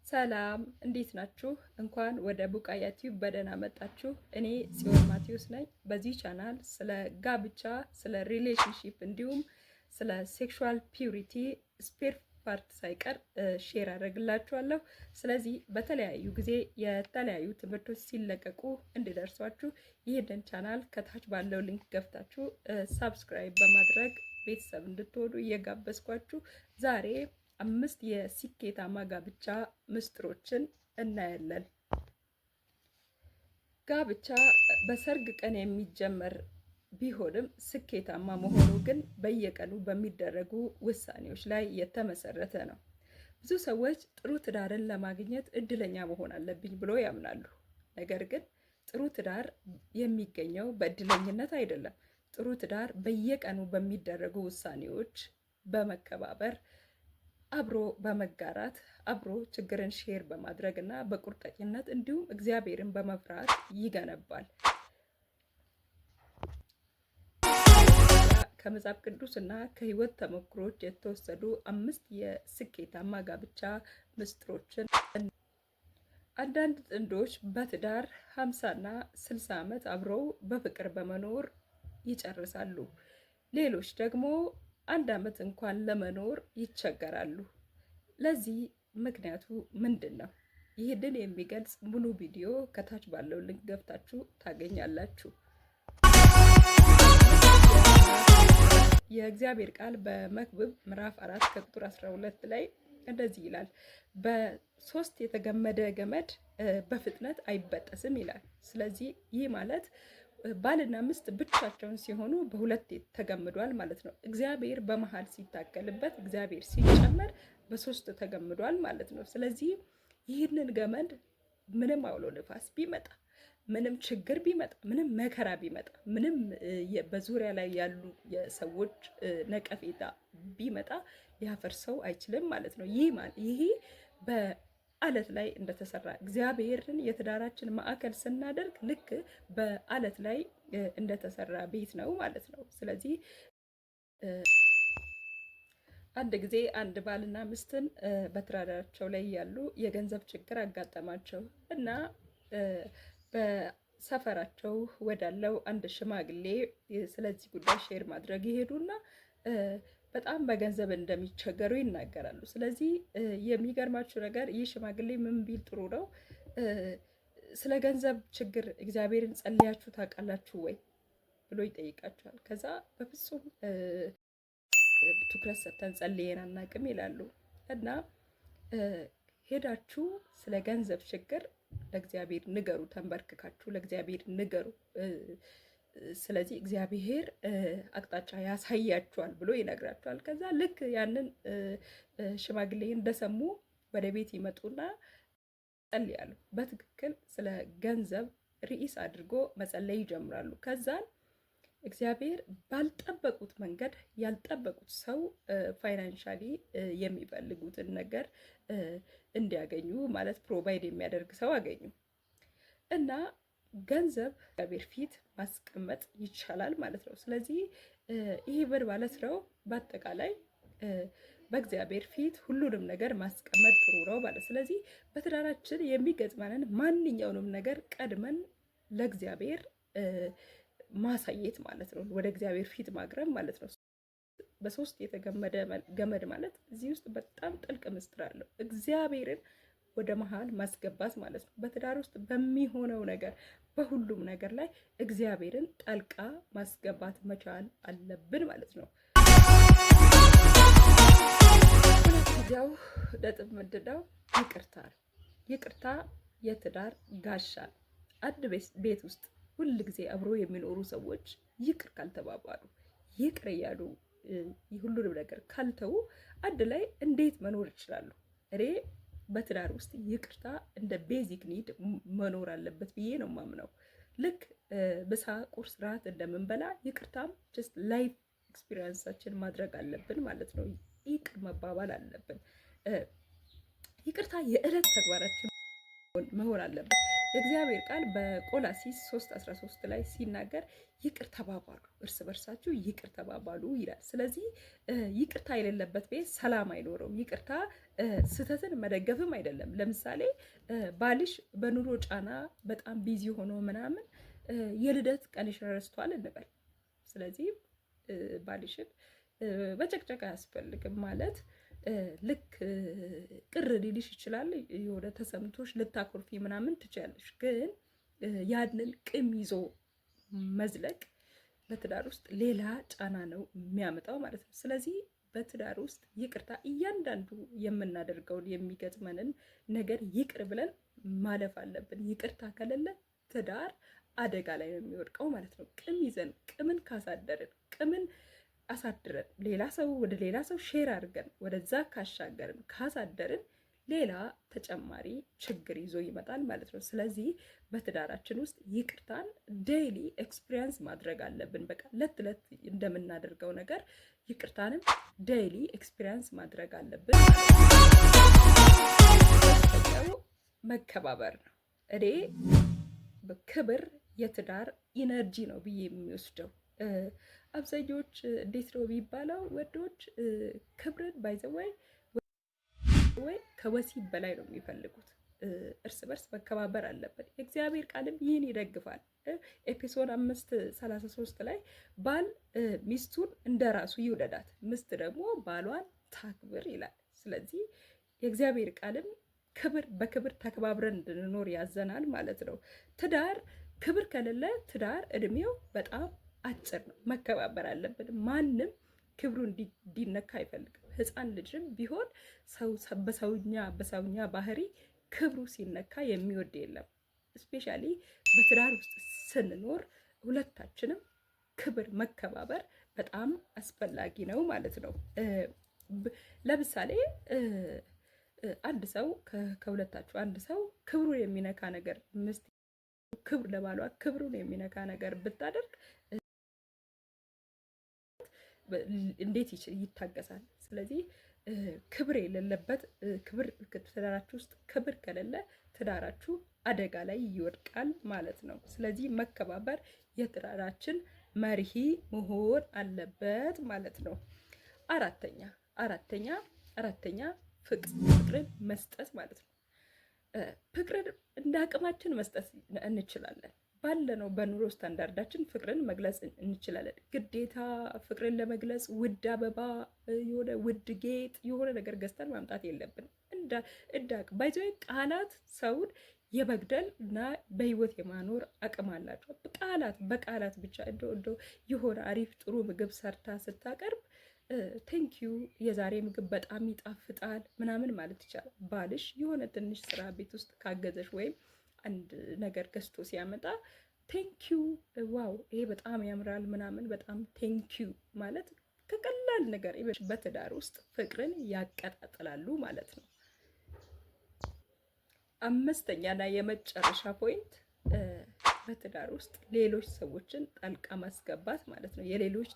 ሰላም እንዴት ናችሁ? እንኳን ወደ ቡቃያ ቲዩብ በደህና መጣችሁ። እኔ ጽዮን ማቴዎስ ነኝ። በዚህ ቻናል ስለ ጋብቻ፣ ስለ ሪሌሽንሺፕ እንዲሁም ስለ ሴክሹዋል ፒዩሪቲ ስፔር ፓርት ሳይቀር ሼር አደርግላችኋለሁ። ስለዚህ በተለያዩ ጊዜ የተለያዩ ትምህርቶች ሲለቀቁ እንዲደርሷችሁ ይህንን ቻናል ከታች ባለው ሊንክ ገብታችሁ ሳብስክራይብ በማድረግ ቤተሰብ እንድትሆኑ እየጋበዝኳችሁ ዛሬ 5 የስኬታማ ጋብቻ ምስጢሮችን እናያለን። ጋብቻ በሰርግ ቀን የሚጀመር ቢሆንም ስኬታማ መሆኑ ግን በየቀኑ በሚደረጉ ውሳኔዎች ላይ የተመሰረተ ነው። ብዙ ሰዎች ጥሩ ትዳርን ለማግኘት እድለኛ መሆን አለብኝ ብሎ ያምናሉ። ነገር ግን ጥሩ ትዳር የሚገኘው በእድለኝነት አይደለም። ጥሩ ትዳር በየቀኑ በሚደረጉ ውሳኔዎች፣ በመከባበር፣ አብሮ በመጋራት፣ አብሮ ችግርን ሼር በማድረግ እና በቁርጠኝነት እንዲሁም እግዚአብሔርን በመፍራት ይገነባል። ከመጽሐፍ ቅዱስ እና ከህይወት ተሞክሮች የተወሰዱ 5 የስኬታማ ጋብቻ ምስጢሮችን። አንዳንድ ጥንዶች በትዳር 50 እና 60 ዓመት አብረው በፍቅር በመኖር ይጨርሳሉ። ሌሎች ደግሞ 1 ዓመት እንኳን ለመኖር ይቸገራሉ። ለዚህ ምክንያቱ ምንድን ነው? ይህንን የሚገልጽ ሙሉ ቪዲዮ ከታች ባለው ሊንክ ገብታችሁ ታገኛላችሁ። የእግዚአብሔር ቃል በመክብብ ምዕራፍ 4 ከቁጥር 12 ላይ እንደዚህ ይላል፣ በ3 የተገመደ ገመድ በፍጥነት አይበጠስም ይላል። ስለዚህ ይህ ማለት ባልና ሚስት ብቻቸውን ሲሆኑ በሁለት ተገምዷል ማለት ነው። እግዚአብሔር በመሃል ሲታከልበት፣ እግዚአብሔር ሲጨመር በ3 ተገምዷል ማለት ነው። ስለዚህ ይህንን ገመድ ምንም አውሎ ንፋስ ቢመጣ፣ ምንም ችግር ቢመጣ፣ ምንም መከራ ቢመጣ፣ ምንም በዙሪያ ላይ ያሉ የሰዎች ነቀፌታ ቢመጣ ሊያፈርሰው አይችልም ማለት ነው። ይሄ በአለት ላይ እንደተሰራ እግዚአብሔርን የትዳራችን ማዕከል ስናደርግ ልክ በአለት ላይ እንደተሰራ ቤት ነው ማለት ነው። ስለዚህ አንድ ጊዜ አንድ ባልና ሚስትን በትዳራቸው ላይ ያሉ የገንዘብ ችግር አጋጠማቸው እና በሰፈራቸው ወዳለው አንድ ሽማግሌ ስለዚህ ጉዳይ ሼር ማድረግ ይሄዱና በጣም በገንዘብ እንደሚቸገሩ ይናገራሉ። ስለዚህ የሚገርማችሁ ነገር ይህ ሽማግሌ ምን ቢል ጥሩ ነው? ስለ ገንዘብ ችግር እግዚአብሔርን ጸልያችሁ ታውቃላችሁ ወይ ብሎ ይጠይቃቸዋል። ከዛ በፍጹም ትኩረት ሰጥተን ጸልየን አናውቅም ይላሉ። እና ሄዳችሁ ስለ ገንዘብ ችግር ለእግዚአብሔር ንገሩ፣ ተንበርክካችሁ ለእግዚአብሔር ንገሩ። ስለዚህ እግዚአብሔር አቅጣጫ ያሳያችኋል ብሎ ይነግራችኋል። ከዛ ልክ ያንን ሽማግሌ እንደሰሙ ወደ ቤት ይመጡና ጸልያሉ። በትክክል ስለ ገንዘብ ርዕስ አድርጎ መጸለይ ይጀምራሉ። ከዛን እግዚአብሔር ባልጠበቁት መንገድ ያልጠበቁት ሰው ፋይናንሻሊ የሚፈልጉትን ነገር እንዲያገኙ ማለት ፕሮቫይድ የሚያደርግ ሰው አገኙ እና ገንዘብ እግዚአብሔር ፊት ማስቀመጥ ይቻላል ማለት ነው። ስለዚህ ይሄ ብር ማለት ነው በአጠቃላይ በእግዚአብሔር ፊት ሁሉንም ነገር ማስቀመጥ ጥሩ ነው ማለት። ስለዚህ በትዳራችን የሚገጥመንን ማንኛውንም ነገር ቀድመን ለእግዚአብሔር ማሳየት ማለት ነው። ወደ እግዚአብሔር ፊት ማቅረብ ማለት ነው። በ3 የተገመደ ገመድ ማለት እዚህ ውስጥ በጣም ጥልቅ ምስጢር አለው። እግዚአብሔርን ወደ መሃል ማስገባት ማለት ነው። በትዳር ውስጥ በሚሆነው ነገር በሁሉም ነገር ላይ እግዚአብሔርን ጣልቃ ማስገባት መቻል አለብን ማለት ነው። ሁለተኛው ነጥብ ምንድነው? ይቅርታ። ይቅርታ የትዳር ጋሻ። አንድ ቤት ውስጥ ሁል ጊዜ አብሮ የሚኖሩ ሰዎች ይቅር ካልተባባሉ፣ ይቅር እያሉ ሁሉንም ነገር ካልተው አንድ ላይ እንዴት መኖር ይችላሉ? እኔ በትዳር ውስጥ ይቅርታ እንደ ቤዚክ ኒድ መኖር አለበት ብዬ ነው የማምነው። ልክ ምሳ፣ ቁርስ፣ ራት እንደምንበላ ይቅርታም ጀስት ላይፍ ኤክስፒሪየንሳችን ማድረግ አለብን ማለት ነው። ይቅር መባባል አለብን። ይቅርታ የዕለት ተግባራችን መሆን አለበት። የእግዚአብሔር ቃል በቆላሲስ 3:13 ላይ ሲናገር ይቅር ተባባሉ፣ እርስ በርሳችሁ ይቅር ተባባሉ ይላል። ስለዚህ ይቅርታ የሌለበት ቤት ሰላም አይኖረውም። ይቅርታ ስህተትን መደገፍም አይደለም። ለምሳሌ ባልሽ በኑሮ ጫና በጣም ቢዚ ሆኖ ምናምን የልደት ቀንሽ ረስቷል እንበል። ስለዚህ ባልሽን መጨቅጨቅ አያስፈልግም ማለት ልክ ቅር ሊልሽ ይችላል። የሆነ ተሰምቶሽ ልታኮርፊ ምናምን ትችያለሽ። ግን ያንን ቂም ይዞ መዝለቅ በትዳር ውስጥ ሌላ ጫና ነው የሚያመጣው ማለት ነው። ስለዚህ በትዳር ውስጥ ይቅርታ እያንዳንዱ የምናደርገውን የሚገጥመንን ነገር ይቅር ብለን ማለፍ አለብን። ይቅርታ ከሌለ ትዳር አደጋ ላይ ነው የሚወድቀው ማለት ነው። ቂም ይዘን ቂምን ካሳደርን ቂምን አሳድረን ሌላ ሰው ወደ ሌላ ሰው ሼር አድርገን ወደዛ ካሻገርን ካሳደርን ሌላ ተጨማሪ ችግር ይዞ ይመጣል ማለት ነው። ስለዚህ በትዳራችን ውስጥ ይቅርታን ዴይሊ ኤክስፒሪየንስ ማድረግ አለብን። በቃ ለት ለት እንደምናደርገው ነገር ይቅርታንም ዴይሊ ኤክስፒሪየንስ ማድረግ አለብን። መከባበር ነው። እኔ ክብር የትዳር ኢነርጂ ነው ብዬ የሚወስደው አብዛኞች እንዴት ነው የሚባለው? ወንዶች ክብርን ባይዘወይ ወይ ከወሲብ በላይ ነው የሚፈልጉት። እርስ በርስ መከባበር አለበት። የእግዚአብሔር ቃልም ይህን ይደግፋል። ኤፌሶን 5:33 ላይ ባል ሚስቱን እንደራሱ ይውደዳት፣ ሚስት ደግሞ ባሏን ታክብር ይላል። ስለዚህ የእግዚአብሔር ቃልም ክብር በክብር ተከባብረን እንድንኖር ያዘናል ማለት ነው። ትዳር ክብር ከሌለ ትዳር እድሜው በጣም አጭር ነው። መከባበር አለብን። ማንም ክብሩ እንዲነካ አይፈልግም። ሕፃን ልጅም ቢሆን በሰውኛ ባህሪ ክብሩ ሲነካ የሚወድ የለም። እስፔሻሊ በትዳር ውስጥ ስንኖር ሁለታችንም ክብር፣ መከባበር በጣም አስፈላጊ ነው ማለት ነው። ለምሳሌ አንድ ሰው ከሁለታችሁ አንድ ሰው ክብሩን የሚነካ ነገር ምስት ክብር ለባሏ ክብሩን የሚነካ ነገር ብታደርግ እንዴት ይታገሳል? ስለዚህ ክብር የሌለበት ክብር ትዳራችሁ ውስጥ ክብር ከሌለ ትዳራችሁ አደጋ ላይ ይወድቃል ማለት ነው። ስለዚህ መከባበር የትዳራችን መርሂ መሆን አለበት ማለት ነው። አራተኛ ፍቅርን መስጠት ማለት ነው። ፍቅርን እንደ አቅማችን መስጠት እንችላለን። ባለነው በኑሮ ስታንዳርዳችን ፍቅርን መግለጽ እንችላለን። ግዴታ ፍቅርን ለመግለጽ ውድ አበባ፣ የሆነ ውድ ጌጥ፣ የሆነ ነገር ገዝተን ማምጣት የለብንም። እንዳቅ ባይዘይ ቃላት ሰውን የመግደል እና በህይወት የማኖር አቅም አላቸው። በቃላት ብቻ እንደ የሆነ አሪፍ ጥሩ ምግብ ሰርታ ስታቀርብ ቴንኪዩ የዛሬ ምግብ በጣም ይጣፍጣል ምናምን ማለት ይቻላል። ባልሽ የሆነ ትንሽ ስራ ቤት ውስጥ ካገዘሽ ወይም አንድ ነገር ገዝቶ ሲያመጣ ቴንኪዩ ዋው ይሄ በጣም ያምራል ምናምን በጣም ቴንኪዩ ማለት ከቀላል ነገር በትዳር ውስጥ ፍቅርን ያቀጣጥላሉ ማለት ነው። አምስተኛና የመጨረሻ ፖይንት በትዳር ውስጥ ሌሎች ሰዎችን ጣልቃ ማስገባት ማለት ነው። የሌሎች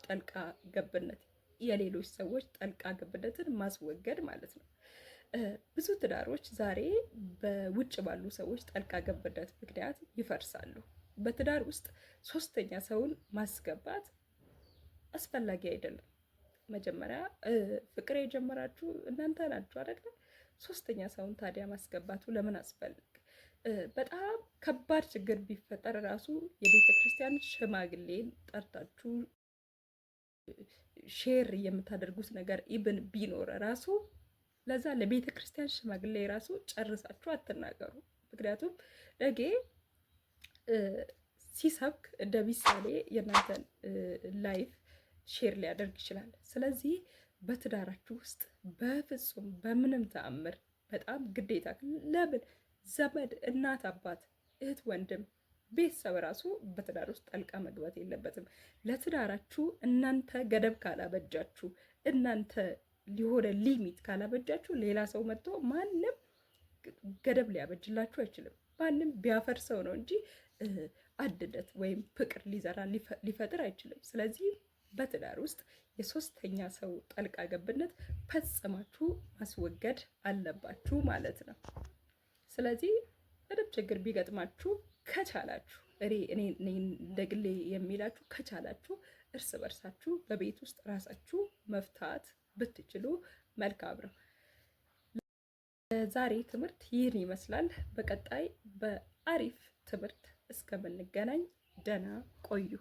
ሰዎች ጣልቃ ገብነትን ማስወገድ ማለት ነው። ብዙ ትዳሮች ዛሬ በውጭ ባሉ ሰዎች ጣልቃ ገብነት ምክንያት ይፈርሳሉ። በትዳር ውስጥ ሶስተኛ ሰውን ማስገባት አስፈላጊ አይደለም። መጀመሪያ ፍቅር የጀመራችሁ እናንተ ናችሁ አይደል? ሶስተኛ ሰውን ታዲያ ማስገባቱ ለምን አስፈልግ? በጣም ከባድ ችግር ቢፈጠር ራሱ የቤተ ክርስቲያን ሽማግሌን ጠርታችሁ ሼር የምታደርጉት ነገር ኢብን ቢኖር ራሱ ለዛ ለቤተ ክርስቲያን ሽማግሌ ራሱ ጨርሳችሁ አትናገሩ። ምክንያቱም ነገ ሲሰብክ እንደ ምሳሌ የእናንተን ላይፍ ሼር ሊያደርግ ይችላል። ስለዚህ በትዳራችሁ ውስጥ በፍጹም በምንም ተአምር በጣም ግዴታ ለምን ዘመድ፣ እናት፣ አባት፣ እህት፣ ወንድም፣ ቤተሰብ ራሱ በትዳር ውስጥ ጣልቃ መግባት የለበትም። ለትዳራችሁ እናንተ ገደብ ካላበጃችሁ እናንተ ሊሆነ ሊሚት ካላበጃችሁ ሌላ ሰው መጥቶ ማንም ገደብ ሊያበጅላችሁ አይችልም። ማንም ቢያፈርሰው ነው እንጂ አንድነት ወይም ፍቅር ሊዘራ ሊፈጥር አይችልም። ስለዚህ በትዳር ውስጥ የሶስተኛ ሰው ጣልቃ ገብነት ፈጽማችሁ ማስወገድ አለባችሁ ማለት ነው። ስለዚህ ምንም ችግር ቢገጥማችሁ ከቻላችሁ እኔ እንደ ግሌ የሚላችሁ ከቻላችሁ እርስ በርሳችሁ በቤት ውስጥ ራሳችሁ መፍታት ብትችሉ መልካም ነው። ዛሬ ትምህርት ይህን ይመስላል። በቀጣይ በአሪፍ ትምህርት እስከምንገናኝ ደህና ቆዩ።